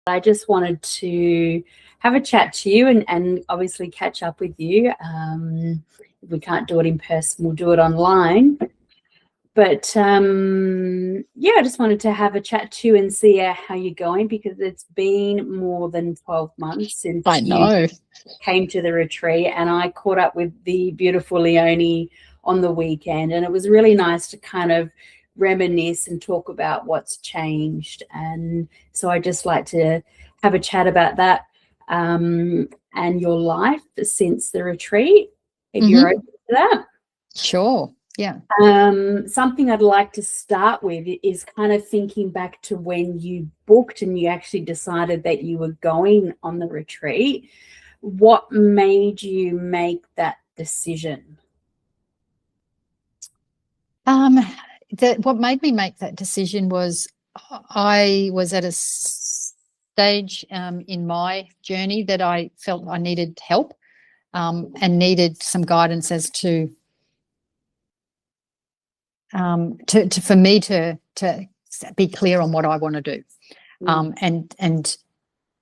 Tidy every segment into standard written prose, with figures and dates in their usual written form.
I just wanted to have a chat to you and obviously catch up with you. If we can't do it in person, we'll do it online. But yeah, I just wanted to have a chat to you and see how you're going, because it's been more than 12 months since you came to the retreat, and I caught up with the beautiful Leonie on the weekend, and it was really nice to kind of reminisce and talk about what's changed. And so I just like to have a chat about that and your life since the retreat, if you're open to that. Sure. Yeah. Something I'd like to start with is kind of thinking back to when you booked and you actually decided that you were going on the retreat. What made you make that decision? What made me make that decision was I was at a stage in my journey that I felt I needed help and needed some guidance as to for me to be clear on what I want to do, and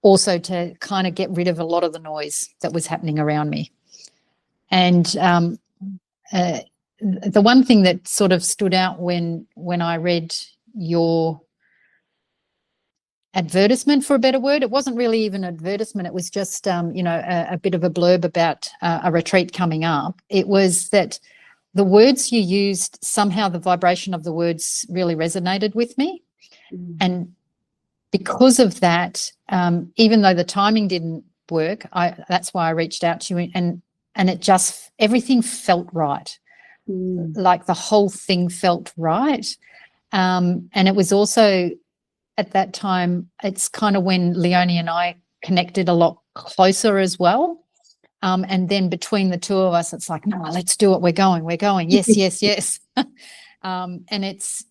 also to kind of get rid of a lot of the noise that was happening around me. And the one thing that sort of stood out when I read your advertisement, for a better word, it wasn't really even an advertisement, it was just a bit of a blurb about a retreat coming up. It was that the words you used, somehow the vibration of the words really resonated with me. And because of that, even though the timing didn't work, that's why I reached out to you, and it just, everything felt right. Like the whole thing felt right. And it was also at that time, it's kind of when Leonie and I connected a lot closer as well. And then between the two of us, it's like, no, let's do it. We're going. Yes, yes, yes. And it's,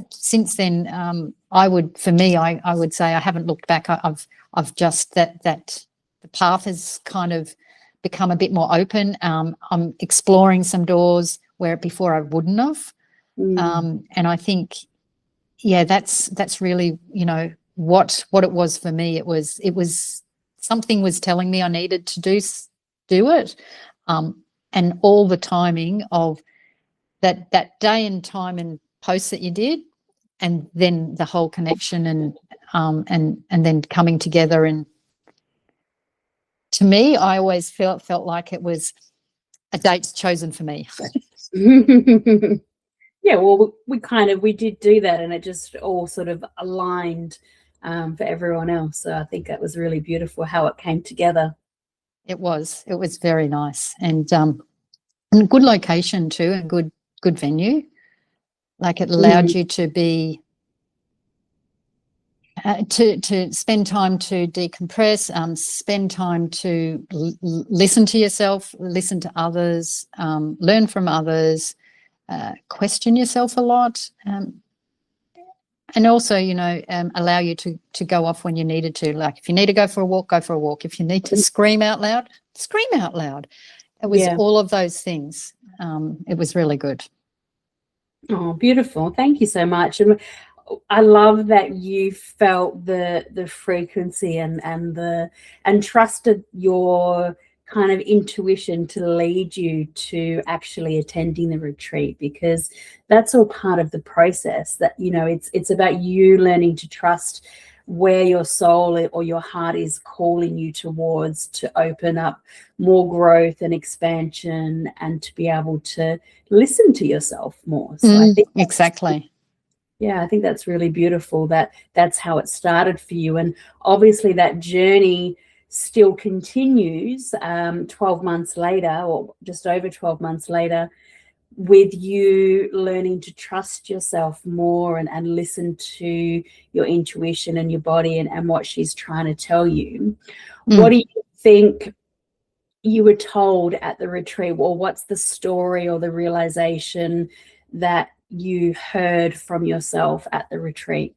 since then, I would say I haven't looked back. I've just that the path has kind of become a bit more open. I'm exploring some doors where before I wouldn't have. And I think, yeah, that's really, what it was for me. It was something was telling me I needed to do it. And all the timing of that day and time and post that you did, and then the whole connection and then coming together. And to me, I always felt like it was a date chosen for me. Yeah, well, we did do that, and it just all sort of aligned for everyone else. So I think that was really beautiful how it came together. It was very nice, and good location too, and good venue. Like it allowed you to be to spend time to decompress, spend time to listen to yourself, listen to others, learn from others, question yourself a lot, and also, allow you to go off when you needed to. Like if you need to go for a walk, go for a walk. If you need to scream out loud, scream out loud. It was all of those things. It was really good. Oh, beautiful. Thank you so much. And I love that you felt the frequency and trusted your kind of intuition to lead you to actually attending the retreat, because that's all part of the process. That it's about you learning to trust where your soul or your heart is calling you towards, to open up more growth and expansion, and to be able to listen to yourself more. So I think exactly. Yeah, I think that's really beautiful that's how it started for you. And obviously that journey still continues 12 months later, or just over 12 months later, with you learning to trust yourself more and listen to your intuition and your body and what she's trying to tell you. What do you think you were told at the retreat, or what's the story or the realization that you heard from yourself at the retreat?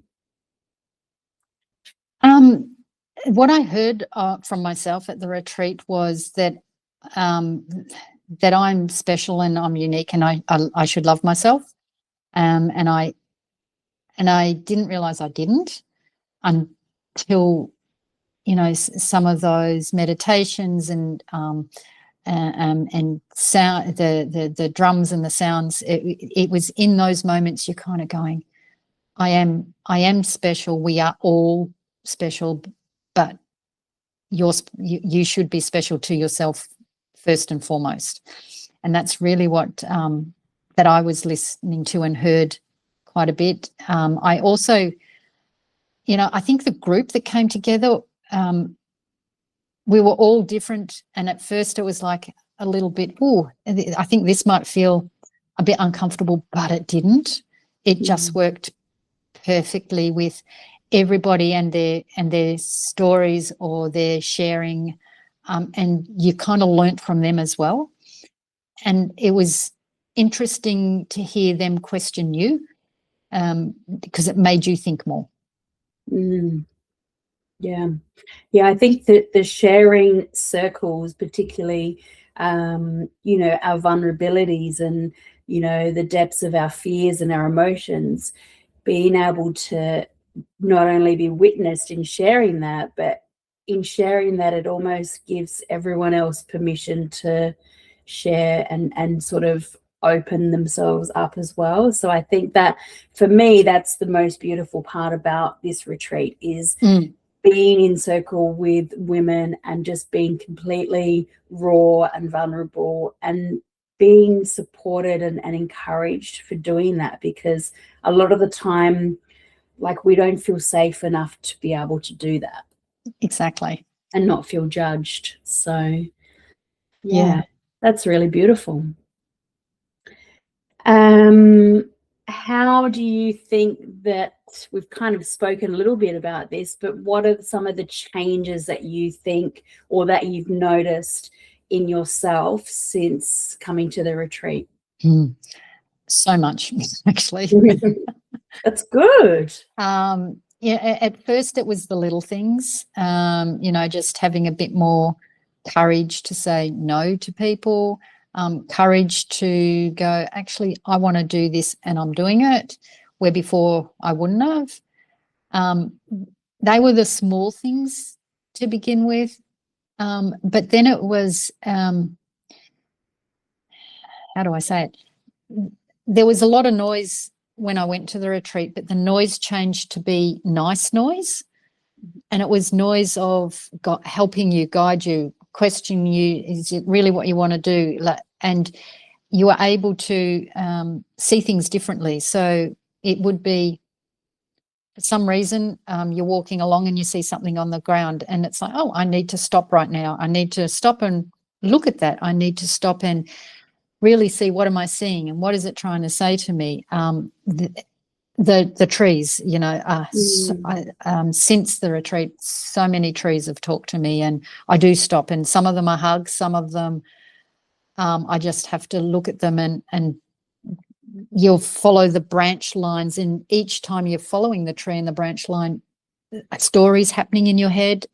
What I heard from myself at the retreat was that that I'm special and I'm unique, and I should love myself, and I didn't realize I didn't till, you know, some of those meditations and sound, the drums and the sounds, it was in those moments you're kind of going, I am special. We are all special, but you should be special to yourself first and foremost. And that's really what that I was listening to and heard quite a bit. I also, you know, I think the group that came together, we were all different. And at first it was like a little bit, oh, I think this might feel a bit uncomfortable, but it didn't. It just worked perfectly with everybody and their stories or their sharing, and you kind of learnt from them as well. And it was interesting to hear them question you, because it made you think more. Yeah, I think that the sharing circles, particularly, you know, our vulnerabilities and, you know, the depths of our fears and our emotions, being able to not only be witnessed in sharing that, but in sharing that, it almost gives everyone else permission to share and sort of open themselves up as well. So I think that for me, that's the most beautiful part about this retreat is being in circle with women and just being completely raw and vulnerable and being supported and encouraged for doing that, because a lot of the time, like, we don't feel safe enough to be able to do that. Exactly. And not feel judged. So yeah. That's really beautiful. How do you think that, we've kind of spoken a little bit about this, but what are some of the changes that you think or that you've noticed in yourself since coming to the retreat? So much, actually. That's good. Yeah, at first it was the little things, you know, just having a bit more courage to say no to people, courage to go, actually, I want to do this and I'm doing it, where before I wouldn't have. They were the small things to begin with. But then it was, how do I say it? There was a lot of noise when I went to the retreat, but the noise changed to be nice noise. And it was noise of helping you, guide you, question you, is it really what you want to do? And you were able to see things differently. So it would be, for some reason, you're walking along and you see something on the ground and it's like, oh, I need to stop right now. I need to stop and look at that. I need to stop and really see, what am I seeing and what is it trying to say to me? The trees, you know, since the retreat, so many trees have talked to me, and I do stop, and some of them are hugs, some of them I just have to look at them, and you'll follow the branch lines, and each time you're following the tree and the branch line, stories happening in your head,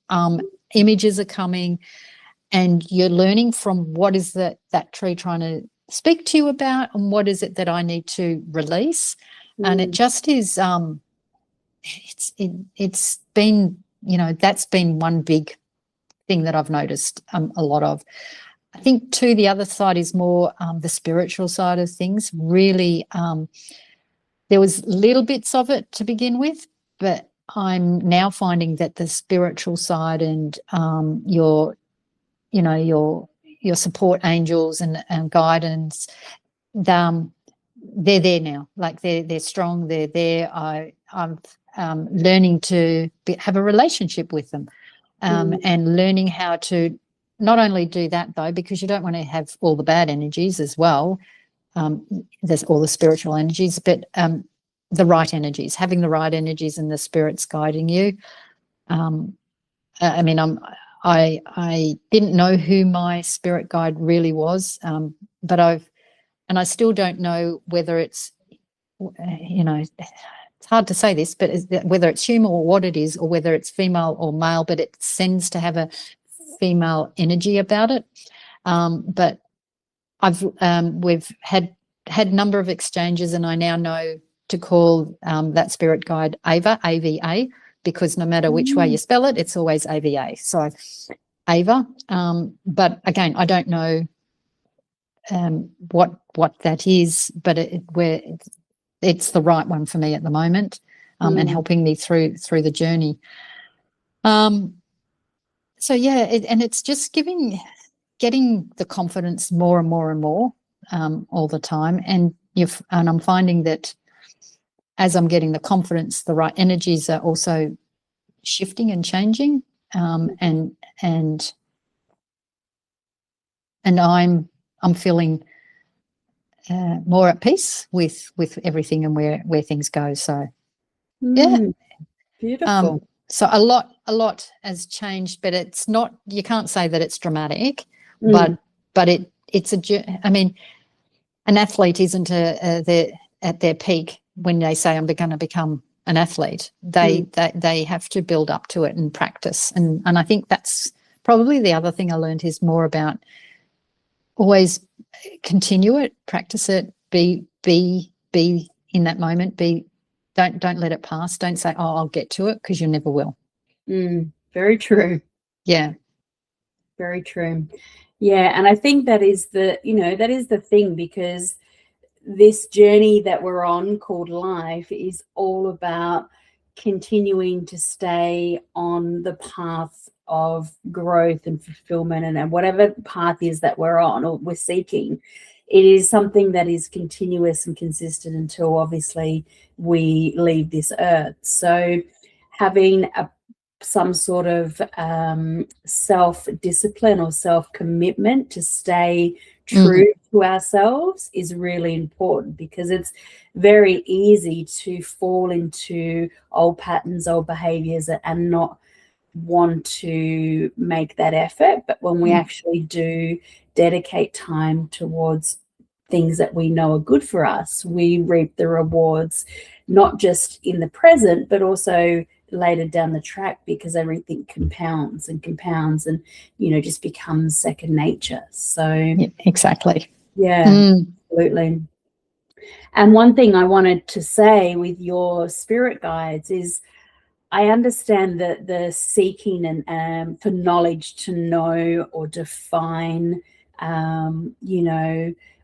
images are coming, and you're learning from what is that tree trying to speak to you about, and what is it that I need to release. And it just is, it's been, you know, that's been one big thing that I've noticed a lot of. I think too, the other side is more the spiritual side of things. Really, there was little bits of it to begin with, but I'm now finding that the spiritual side and your support angels and guidance, they're there now. Like they're strong. They're there. I'm learning to have a relationship with them, and learning how to not only do that though, because you don't want to have all the bad energies as well. There's all the spiritual energies, but the right energies, having the right energies and the spirits guiding you. I mean, I didn't know who my spirit guide really was, but I still don't know whether it's, you know, it's hard to say this, but whether it's human or what it is, or whether it's female or male, but it tends to have a female energy about it. But we've had a number of exchanges, and I now know to call that spirit guide Ava, AVA, because no matter which way you spell it, it's always AVA. So Ava. But again, I don't know what that is, but it's the right one for me at the moment, and helping me through the journey. So yeah, and it's just getting the confidence more and more and more all the time, and I'm finding that as I'm getting the confidence, the right energies are also shifting and changing, and I'm feeling more at peace with everything and where things go. So yeah, beautiful. So a lot has changed, but it's not. You can't say that it's dramatic, but it's I mean, an athlete isn't at their peak when they say I'm going to become an athlete. They have to build up to it and practice, and I think that's probably the other thing I learned is more about always continue it, practice it, be in that moment, don't let it pass. Don't say, oh, I'll get to it, because you never will. Very true. Yeah. Very true. Yeah. And I think that is the thing, because this journey that we're on called life is all about continuing to stay on the path of growth and fulfillment, and whatever path is that we're on or we're seeking. It is something that is continuous and consistent until obviously we leave this earth. So having some sort of self-discipline or self-commitment to stay true to ourselves is really important, because it's very easy to fall into old patterns, old behaviors, and not want to make that effort. But when we actually do dedicate time towards things that we know are good for us, we reap the rewards, not just in the present, but also later down the track, because everything compounds and just becomes second nature. So yeah, exactly. Yeah, absolutely. And one thing I wanted to say with your spirit guides is, I understand that the seeking and for knowledge to know or define,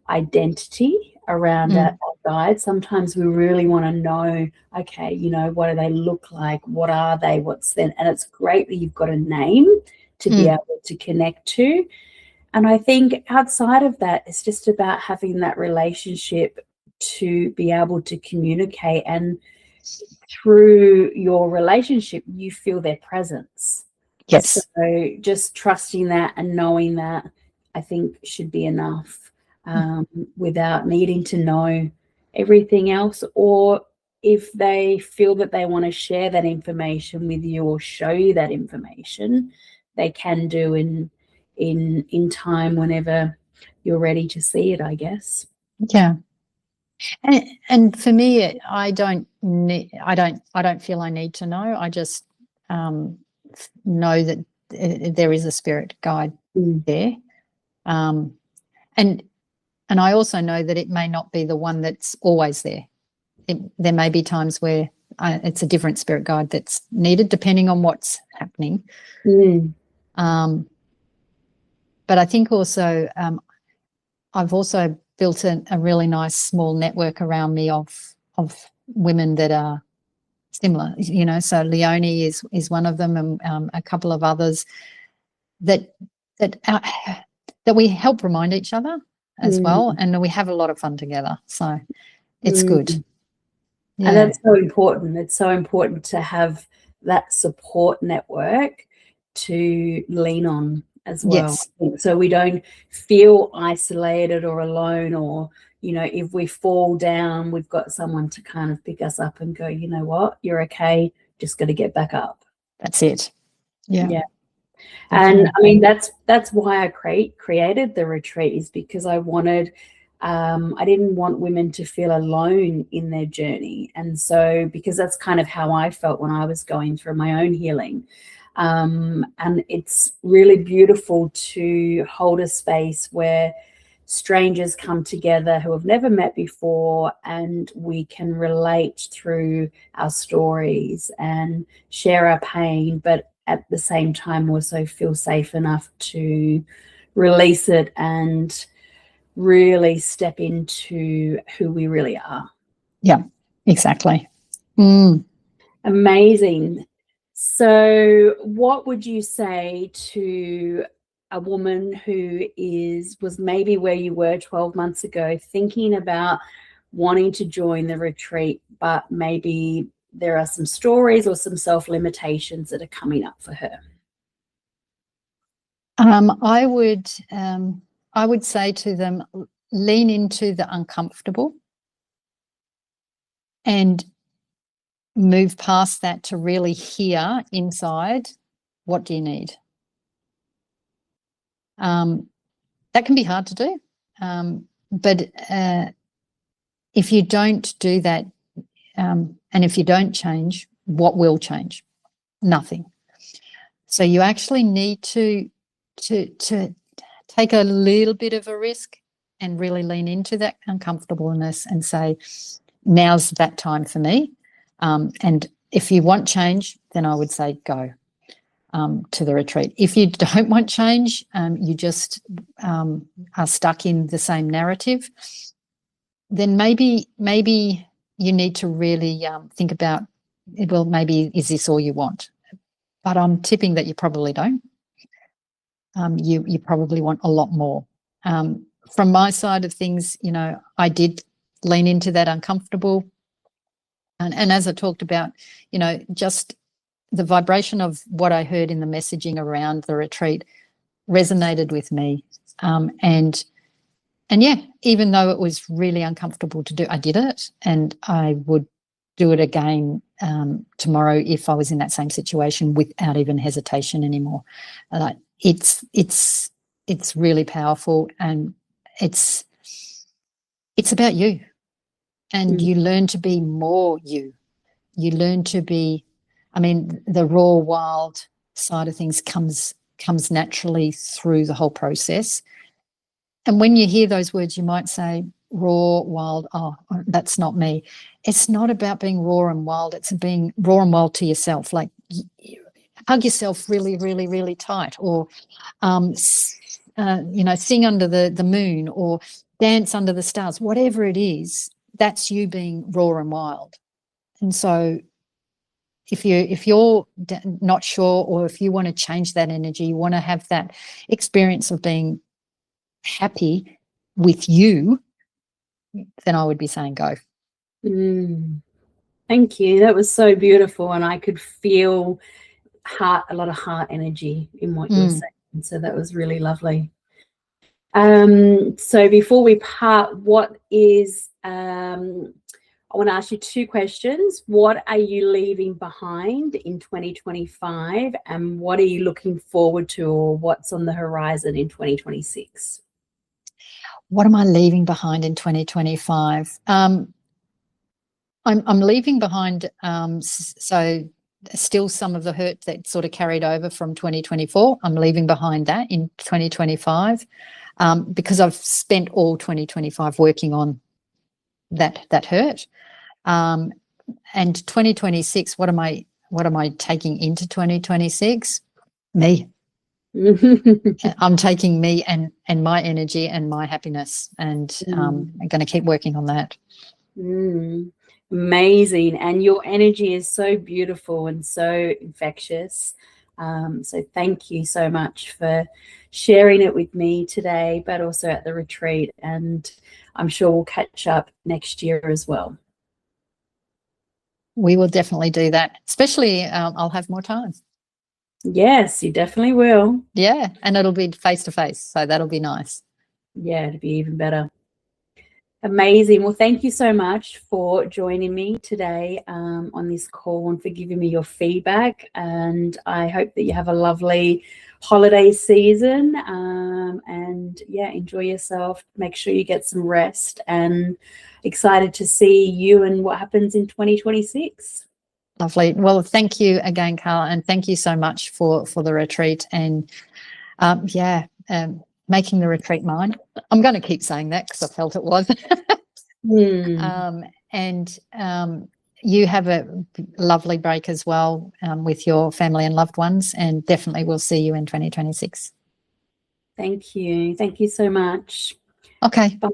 identity around our guides. Sometimes we really want to know, okay, what do they look like? What are they? What's then? And it's great that you've got a name to be able to connect to. And I think outside of that, it's just about having that relationship to be able to communicate, and through your relationship, you feel their presence. Yes. So just trusting that and knowing that, I think, should be enough, without needing to know everything else. Or if they feel that they want to share that information with you or show you that information, they can do in time whenever you're ready to see it, I guess. Yeah. And for me, I don't feel I need to know. I just know that there is a spirit guide there, and I also know that it may not be the one that's always there. There may be times where it's a different spirit guide that's needed, depending on what's happening. But I think also I've also built a really nice small network around me of women that are similar. So Leonie is one of them, and a couple of others that we help remind each other as well, and we have a lot of fun together. So it's good. Yeah. And that's so important. It's so important to have that support network to lean on as well. Yes. So we don't feel isolated or alone, or, if we fall down, we've got someone to kind of pick us up and go, you know what, you're okay, just got to get back up. That's it. Yeah. And I mean, that's why I created the retreat, is because I wanted, I didn't want women to feel alone in their journey. And so, because that's kind of how I felt when I was going through my own healing. And it's really beautiful to hold a space where strangers come together who have never met before, and we can relate through our stories and share our pain, but at the same time also feel safe enough to release it and really step into who we really are. Yeah, exactly. Amazing. So what would you say to a woman who was maybe where you were 12 months ago, thinking about wanting to join the retreat, but maybe there are some stories or some self-limitations that are coming up for her? I would say to them, lean into the uncomfortable and move past that to really hear inside, what do you need? That can be hard to do, but if you don't do that, and if you don't change, what will change? Nothing. So you actually need to take a little bit of a risk and really lean into that uncomfortableness and say, now's that time for me. And if you want change, then I would say go to the retreat. If you don't want change, you just are stuck in the same narrative, then maybe you need to really think about, well, maybe is this all you want? But I'm tipping that you probably don't. You probably want a lot more. From my side of things, I did lean into that uncomfortable. And as I talked about, just the vibration of what I heard in the messaging around the retreat resonated with me. And yeah, even though it was really uncomfortable to do, I did it, and I would do it again tomorrow if I was in that same situation without even hesitation anymore. It's really powerful, and it's about you, and you learn to be more you. You learn to be, the raw, wild side of things comes naturally through the whole process. And when you hear those words, you might say, raw, wild, oh, that's not me. It's not about being raw and wild. It's being raw and wild to yourself. Like, hug yourself really, really, really tight, or, sing under the moon, or dance under the stars. Whatever it is, that's you being raw and wild. And so if you're not sure, or if you want to change that energy, you want to have that experience of being happy with you, then I would be saying go. Thank you. That was so beautiful, and I could feel a lot of heart energy in what you were saying. So that was really lovely. So before we part, I want to ask you two questions. What are you leaving behind in 2025, and what are you looking forward to, or what's on the horizon in 2026? What am I leaving behind in 2025? I'm leaving behind so still some of the hurt that sort of carried over from 2024. I'm leaving behind that in 2025 because I've spent all 2025 working on that hurt. And 2026, what am I taking into 2026? Me. I'm taking me and my energy and my happiness, and I'm going to keep working on that. Amazing. And your energy is so beautiful and so infectious. So thank you so much for sharing it with me today, but also at the retreat. And I'm sure we'll catch up next year as well. We will definitely do that, especially I'll have more time. Yes, you definitely will. Yeah, and it'll be face-to-face, so that'll be nice. Yeah, it'll be even better. Amazing. Well, thank you so much for joining me today on this call, and for giving me your feedback. And I hope that you have a lovely holiday season, and yeah, enjoy yourself. Make sure you get some rest, and excited to see you and what happens in 2026. Lovely. Well, thank you again, Carla, and thank you so much for the retreat. And making the retreat mine. I'm going to keep saying that because I felt it was. And you have a lovely break as well with your family and loved ones, and definitely we'll see you in 2026. Thank you. Thank you so much. Okay. Bye.